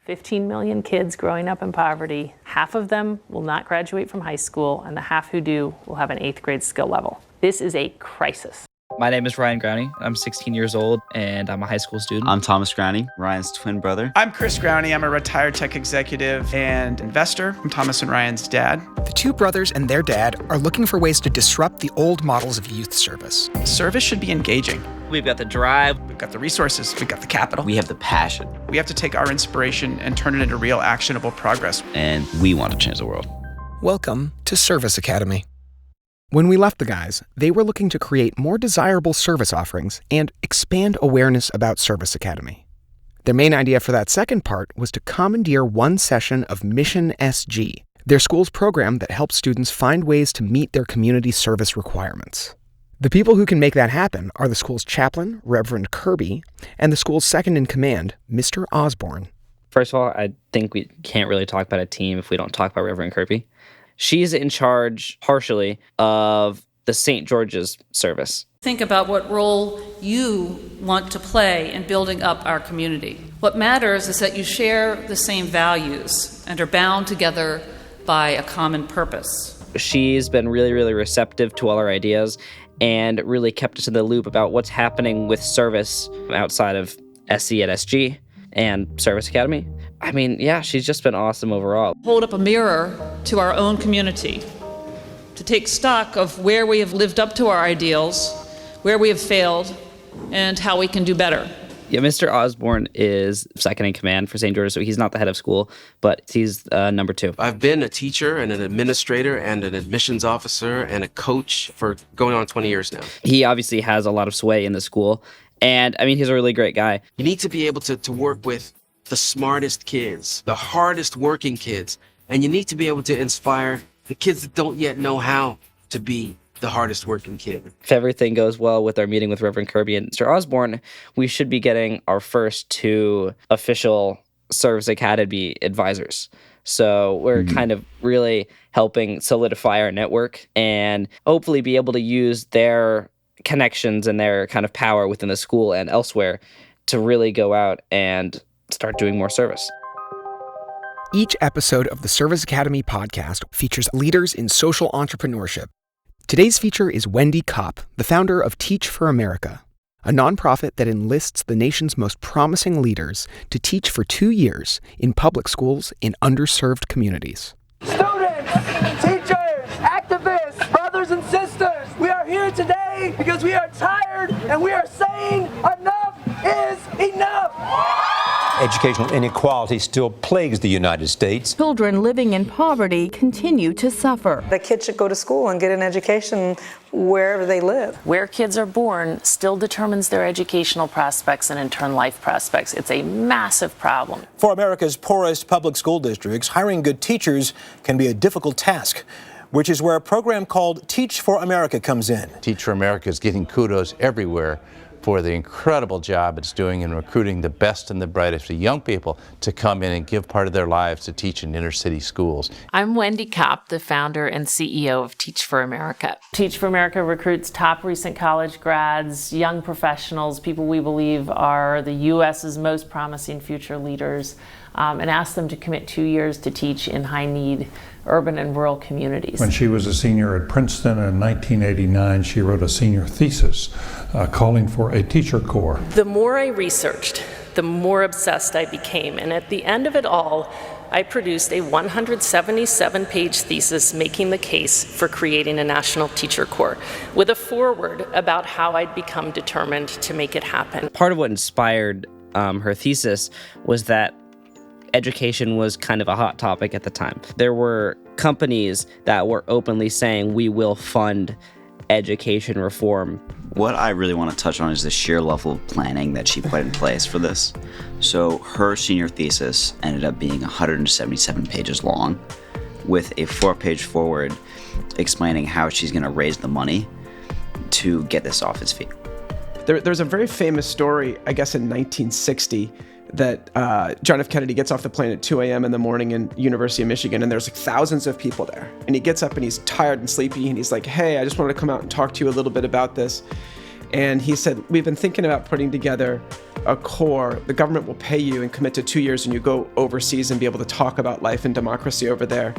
15 million kids growing up in poverty. Half of them will not graduate from high school, and the half who do will have an 8th grade skill level. This is a crisis. My name is Ryan Growney. I'm 16 years old, and I'm a high school student. I'm Thomas Growney, Ryan's twin brother. I'm Chris Growney. I'm a retired tech executive and investor. I'm Thomas and Ryan's dad. The two brothers and their dad are looking for ways to disrupt the old models of youth service. Service should be engaging. We've got the drive. We've got the resources. We've got the capital. We have the passion. We have to take our inspiration and turn it into real actionable progress. And we want to change the world. Welcome to Service Academy. When we left the guys, they were looking to create more desirable service offerings and expand awareness about Service Academy. Their main idea for that second part was to commandeer one session of Mission SG, their school's program that helps students find ways to meet their community service requirements. The people who can make that happen are the school's chaplain, Reverend Kirby, and the school's second-in-command, Mr. Osborne. First of all, I think we can't really talk about a team if we don't talk about Reverend Kirby. She's in charge, partially, of the St. George's service. Think about what role you want to play in building up our community. What matters is that you share the same values and are bound together by a common purpose. She's been really, really receptive to all our ideas and really kept us in the loop about what's happening with service outside of SC at SG and Service Academy. I mean, yeah, she's just been awesome overall. Hold up a mirror to our own community to take stock of where we have lived up to our ideals, where we have failed, and how we can do better. Yeah, Mr. Osborne is second in command for St. George's, so he's not the head of school, but he's number 2. I've been a teacher and an administrator and an admissions officer and a coach for going on 20 years now. He obviously has a lot of sway in the school, and I mean, he's a really great guy. You need to be able to work with the smartest kids, the hardest working kids, and you need to be able to inspire the kids that don't yet know how to be the hardest working kid. If everything goes well with our meeting with Reverend Kirby and Mr. Osborne, we should be getting our first 2 official Service Academy advisors. So we're kind of really helping solidify our network and hopefully be able to use their connections and their kind of power within the school and elsewhere to really go out and start doing more service. Each episode of the Service Academy podcast features leaders in social entrepreneurship. Today's feature is Wendy Kopp, the founder of Teach for America, a nonprofit that enlists the nation's most promising leaders to teach for 2 years in public schools in underserved communities. Students, teachers, activists, brothers and sisters, we are here today because we are tired and we are saying enough is enough. Educational inequality still plagues the United States. Children living in poverty continue to suffer. The kids should go to school and get an education wherever they live. Where kids are born still determines their educational prospects and in turn life prospects. It's a massive problem. For America's poorest public school districts, hiring good teachers can be a difficult task, which is where a program called Teach for America comes in. Teach for America is getting kudos everywhere for the incredible job it's doing in recruiting the best and the brightest of young people to come in and give part of their lives to teach in inner city schools. I'm Wendy Kopp, the founder and CEO of Teach for America. Teach for America recruits top recent college grads, young professionals, people we believe are the U.S.'s most promising future leaders, and asks them to commit 2 years to teach in high-need urban and rural communities. When she was a senior at Princeton in 1989, she wrote a senior thesis calling for a teacher corps. The more I researched, the more obsessed I became, and at the end of it all, I produced a 177-page thesis making the case for creating a national teacher corps, with a foreword about how I'd become determined to make it happen. Part of what inspired her thesis was that education was kind of a hot topic at the time. There were companies that were openly saying, we will fund education reform. What I really want to touch on is the sheer level of planning that she put in place for this. So her senior thesis ended up being 177 pages long with a 4-page foreword explaining how she's going to raise the money to get this off its feet. There's a very famous story, I guess in 1960, that John F. Kennedy gets off the plane at 2 a.m. in the morning in University of Michigan, and there's like thousands of people there. And he gets up and he's tired and sleepy, and he's like, hey, I just wanted to come out and talk to you a little bit about this. And he said, we've been thinking about putting together a core. The government will pay you and commit to 2 years, and you go overseas and be able to talk about life and democracy over there.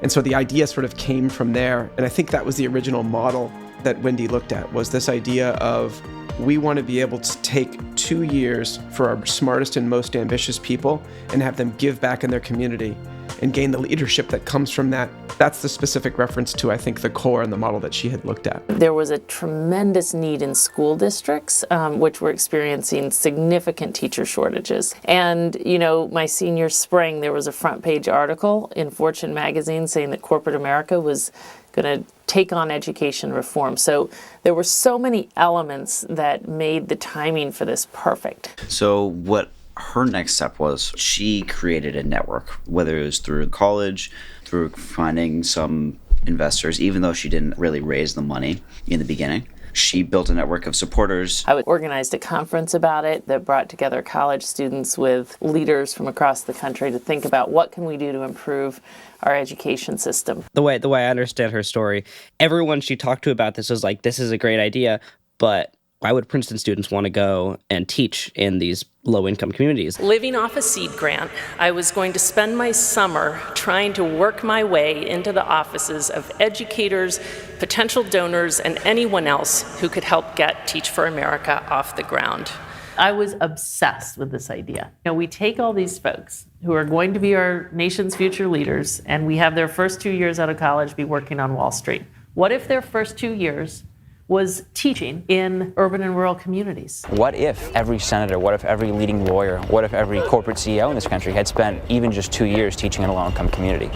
And so the idea sort of came from there. And I think that was the original model that Wendy looked at, was this idea of, we want to be able to take 2 years for our smartest and most ambitious people and have them give back in their community and gain the leadership that comes from that. That's the specific reference to, I think, the core and the model that she had looked at. There was a tremendous need in school districts, which were experiencing significant teacher shortages. And, my senior spring, there was a front page article in Fortune magazine saying that corporate America was going to take on education reform. So there were so many elements that made the timing for this perfect. So what her next step was, she created a network, whether it was through college, through finding some investors, even though she didn't really raise the money in the beginning. She built a network of supporters. I organized a conference about it that brought together college students with leaders from across the country to think about what can we do to improve our education system. The way I understand her story, everyone she talked to about this was like, this is a great idea, but why would Princeton students want to go and teach in these low-income communities? Living off a seed grant, I was going to spend my summer trying to work my way into the offices of educators, potential donors, and anyone else who could help get Teach for America off the ground. I was obsessed with this idea. We take all these folks who are going to be our nation's future leaders, and we have their first 2 years out of college be working on Wall Street. What if their first 2 years was teaching in urban and rural communities? What if every senator, what if every leading lawyer, what if every corporate CEO in this country had spent even just 2 years teaching in a low-income community?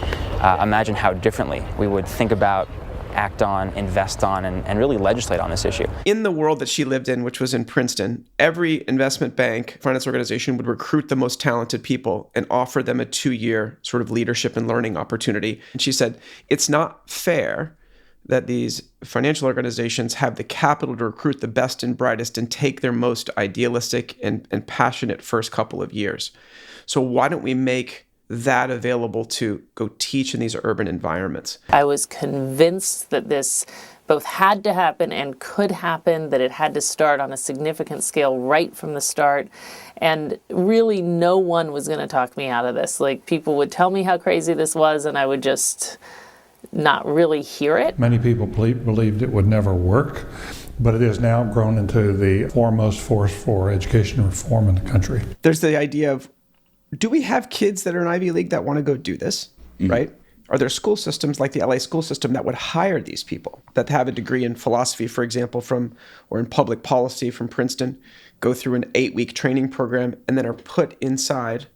Imagine how differently we would think about, act on, invest on, and really legislate on this issue. In the world that she lived in, which was in Princeton, every investment bank, finance organization would recruit the most talented people and offer them a 2-year sort of leadership and learning opportunity. And she said, it's not fair that these financial organizations have the capital to recruit the best and brightest and take their most idealistic and passionate first couple of years. So why don't we make that available to go teach in these urban environments? I was convinced that this both had to happen and could happen, that it had to start on a significant scale right from the start. And really no one was going to talk me out of this. Like, people would tell me how crazy this was, and I would just not really hear it. Many people believed it would never work, but it has now grown into the foremost force for education reform in the country. There's the idea of, do we have kids that are in Ivy League that want to go do this, right? Are there school systems like the LA school system that would hire these people that have a degree in philosophy, for example, or in public policy from Princeton, go through an 8-week training program, and then are put inside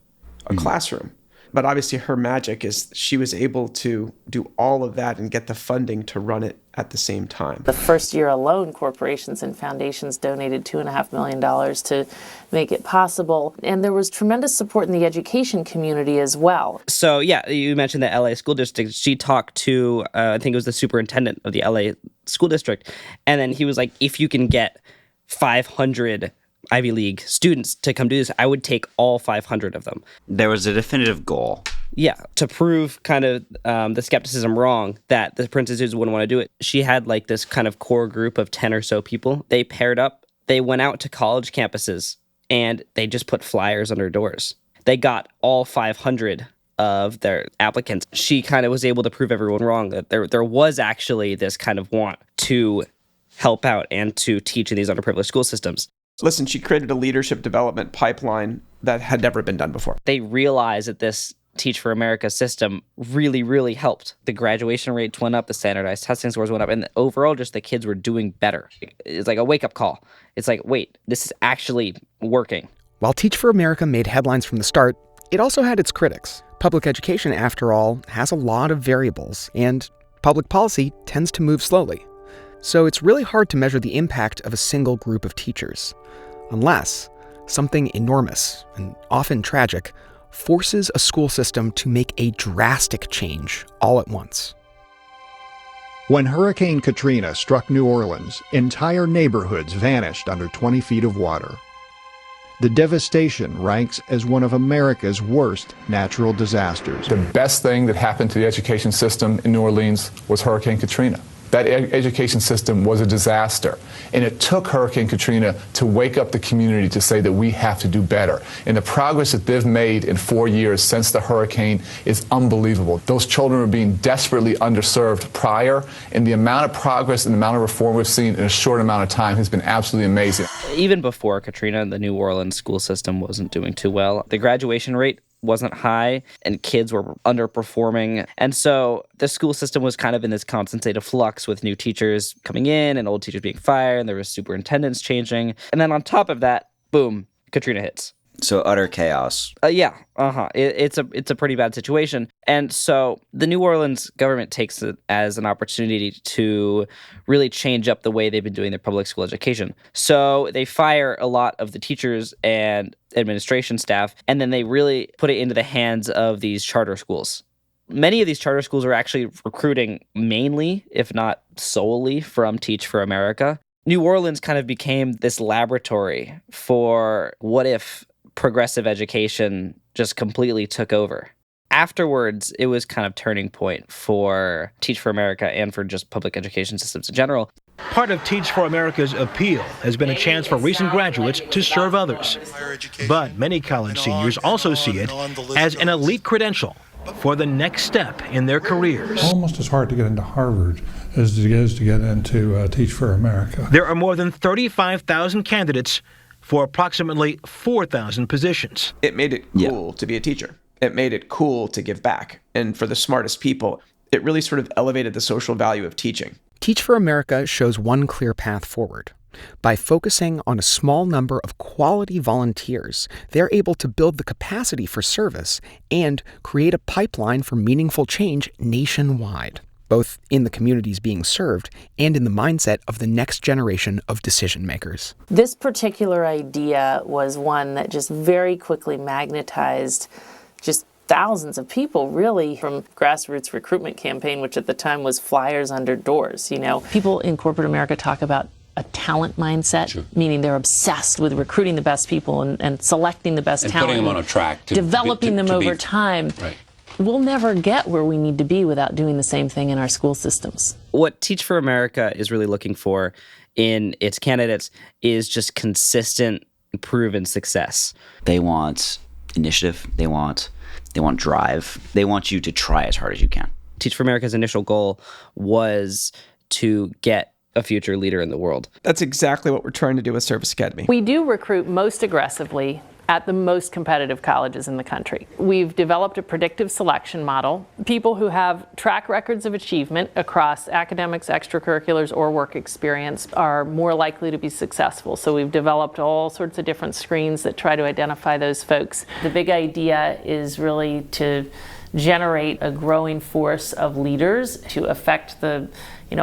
a classroom? But obviously her magic is she was able to do all of that and get the funding to run it at the same time. The first year alone, corporations and foundations donated $2.5 million to make it possible. And there was tremendous support in the education community as well. So yeah, you mentioned the LA school district. She talked to, I think it was the superintendent of the LA school district. And then he was like, if you can get 500 Ivy League students to come do this, I would take all 500 of them. There was a definitive goal. Yeah, to prove kind of the skepticism wrong that the Princeton students wouldn't want to do it. She had like this kind of core group of 10 or so people. They paired up. They went out to college campuses and they just put flyers on their doors. They got all 500 of their applicants. She kind of was able to prove everyone wrong, that there was actually this kind of want to help out and to teach in these underprivileged school systems. Listen, she created a leadership development pipeline that had never been done before. They realized that this Teach for America system really, really helped. The graduation rates went up, the standardized testing scores went up, and overall just the kids were doing better. It's like a wake-up call. It's like, wait, this is actually working. While Teach for America made headlines from the start, it also had its critics. Public education, after all, has a lot of variables, and public policy tends to move slowly. So it's really hard to measure the impact of a single group of teachers, unless something enormous, and often tragic, forces a school system to make a drastic change all at once. When Hurricane Katrina struck New Orleans, entire neighborhoods vanished under 20 feet of water. The devastation ranks as one of America's worst natural disasters. The best thing that happened to the education system in New Orleans was Hurricane Katrina. that education system was a disaster. And it took Hurricane Katrina to wake up the community to say that we have to do better. And the progress that they've made in 4 years since the hurricane is unbelievable. Those children were being desperately underserved prior, and the amount of progress and the amount of reform we've seen in a short amount of time has been absolutely amazing. Even before Katrina, the New Orleans school system wasn't doing too well. The graduation rate wasn't high, and kids were underperforming. And so the school system was kind of in this constant state of flux with new teachers coming in and old teachers being fired, and there was superintendents changing. And then on top of that, boom, Katrina hits. So utter chaos. It's a pretty bad situation. And so the New Orleans government takes it as an opportunity to really change up the way they've been doing their public school education. So they fire a lot of the teachers and administration staff, and then they really put it into the hands of these charter schools. Many of these charter schools are actually recruiting mainly, if not solely, from Teach for America. New Orleans kind of became this laboratory for what if progressive education just completely took over. Afterwards, it was kind of turning point for Teach for America and for just public education systems in general. Part of Teach for America's appeal has been a chance for recent graduates to serve others. But many college seniors also see it as an elite credential for the next step in their careers. Almost as hard to get into Harvard as it is to get into Teach for America. There are more than 35,000 candidates for approximately 4,000 positions. It made it cool to be a teacher. It made it cool to give back. And for the smartest people, it really sort of elevated the social value of teaching. Teach for America shows one clear path forward. By focusing on a small number of quality volunteers, they're able to build the capacity for service and create a pipeline for meaningful change nationwide, both in the communities being served and in the mindset of the next generation of decision makers. This particular idea was one that just very quickly magnetized just thousands of people, really, from grassroots recruitment campaign, which at the time was flyers under doors. You know, people in corporate America talk about a talent mindset, meaning they're obsessed with recruiting the best people and selecting the best talent. Putting them on a track. Developing them over time. Right. We'll never get where we need to be without doing the same thing in our school systems. What Teach for America is really looking for in its candidates is just consistent, proven success. They want initiative. They want drive. They want you to try as hard as you can. Teach for America's initial goal was to get a future leader in the world. That's exactly what we're trying to do with Service Academy. We do recruit most aggressively at the most competitive colleges in the country. We've developed a predictive selection model. People who have track records of achievement across academics, extracurriculars, or work experience are more likely to be successful. So we've developed all sorts of different screens that try to identify those folks. The big idea is really to generate a growing force of leaders to affect the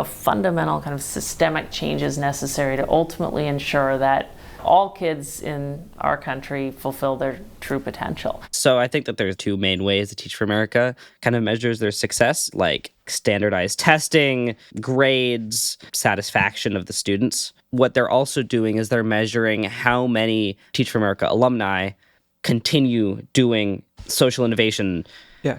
fundamental kind of systemic changes necessary to ultimately ensure that all kids in our country fulfill their true potential. So I think that there's two main ways that Teach for America kind of measures their success, like standardized testing, grades, satisfaction of the students. What they're also doing is they're measuring how many Teach for America alumni continue doing social innovation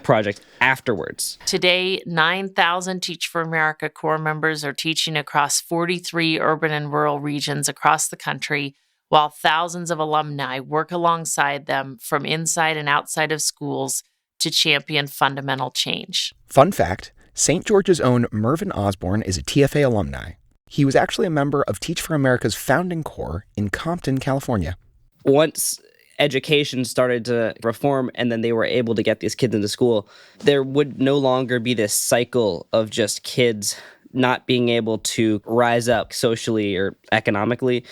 projects afterwards. Today, 9,000 Teach for America Corps members are teaching across 43 urban and rural regions across the country, while thousands of alumni work alongside them from inside and outside of schools to champion fundamental change. Fun fact, St. George's own Mervyn Osborne is a TFA alumni. He was actually a member of Teach for America's founding corps in Compton, California. Once education started to reform and then they were able to get these kids into school, there would no longer be this cycle of just kids not being able to rise up socially or economically.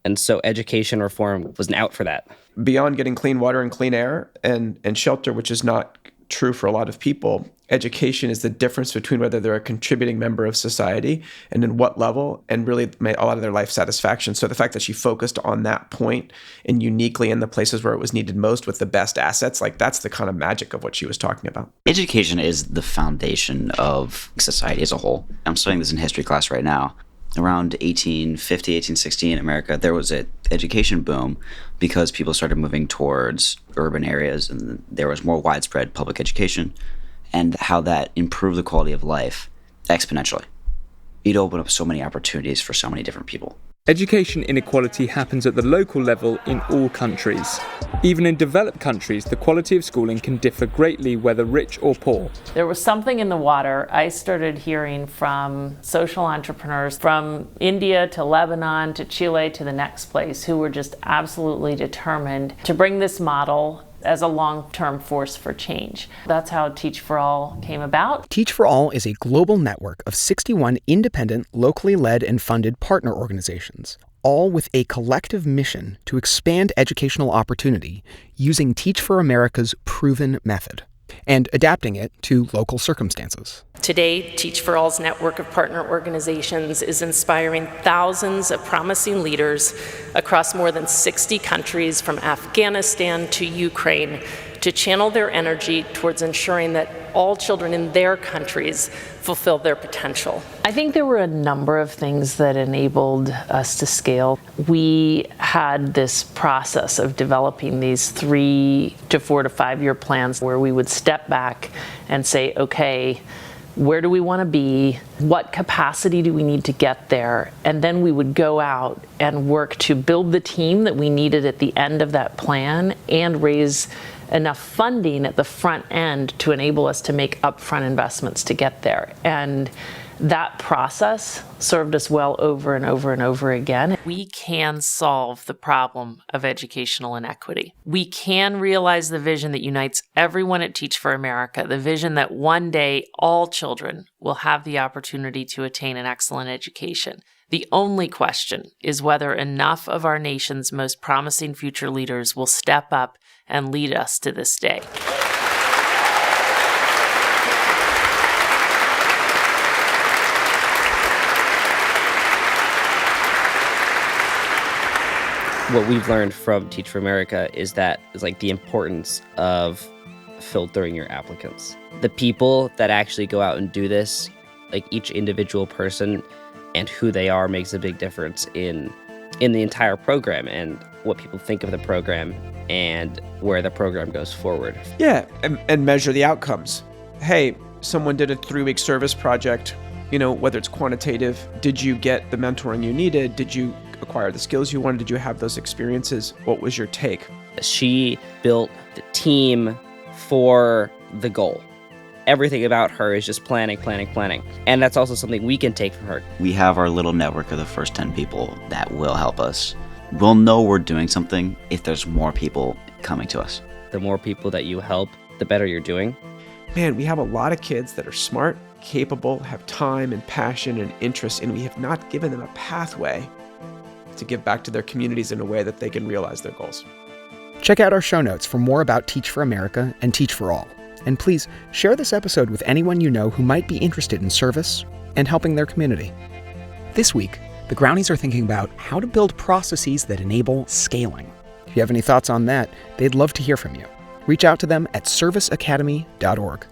And so education reform was an out for that. Beyond getting clean water and clean air and shelter, which is not true for a lot of people, education is the difference between whether they're a contributing member of society and in what level, and really a lot of their life satisfaction. So the fact that she focused on that point and uniquely in the places where it was needed most with the best assets, like that's the kind of magic of what she was talking about. Education is the foundation of society as a whole. I'm studying this in history class right now. Around 1850, 1860 in America, there was an education boom because people started moving towards urban areas and there was more widespread public education, and how that improved the quality of life exponentially. It'd open up so many opportunities for so many different people. Education inequality happens at the local level in all countries. Even in developed countries, the quality of schooling can differ greatly whether rich or poor. There was something in the water. I started hearing from social entrepreneurs from India to Lebanon to Chile to the next place who were just absolutely determined to bring this model as a long-term force for change. That's how Teach for All came about. Teach for All is a global network of 61 independent, locally led and funded partner organizations, all with a collective mission to expand educational opportunity using Teach for America's proven method and adapting it to local circumstances. Today, Teach for All's network of partner organizations is inspiring thousands of promising leaders across more than 60 countries, from Afghanistan to Ukraine, to channel their energy towards ensuring that all children in their countries fulfill their potential. I think there were a number of things that enabled us to scale. We had this process of developing these 3 to 4 to 5 year plans where we would step back and say, okay, where do we want to be? What capacity do we need to get there? And then we would go out and work to build the team that we needed at the end of that plan and raise enough funding at the front end to enable us to make upfront investments to get there. And that process served us well over and over and over again. We can solve the problem of educational inequity. We can realize the vision that unites everyone at Teach for America, the vision that one day all children will have the opportunity to attain an excellent education. The only question is whether enough of our nation's most promising future leaders will step up and lead us to this day. What we've learned from Teach for America is like the importance of filtering your applicants. The people that actually go out and do this, like each individual person and who they are, makes a big difference in the entire program and what people think of the program and where the program goes forward. Yeah, and measure the outcomes. Hey, someone did a 3-week service project, whether it's quantitative, did you get the mentoring you needed? Did you acquire the skills you wanted? Did you have those experiences? What was your take? She built the team for the goal. Everything about her is just planning. And that's also something we can take from her. We have our little network of the first 10 people that will help us. We'll know we're doing something if there's more people coming to us. The more people that you help, the better you're doing. Man, we have a lot of kids that are smart, capable, have time and passion and interest, and we have not given them a pathway to give back to their communities in a way that they can realize their goals. Check out our show notes for more about Teach for America and Teach for All. And please share this episode with anyone you know who might be interested in service and helping their community. This week, the Grownies are thinking about how to build processes that enable scaling. If you have any thoughts on that, they'd love to hear from you. Reach out to them at serviceacademy.org.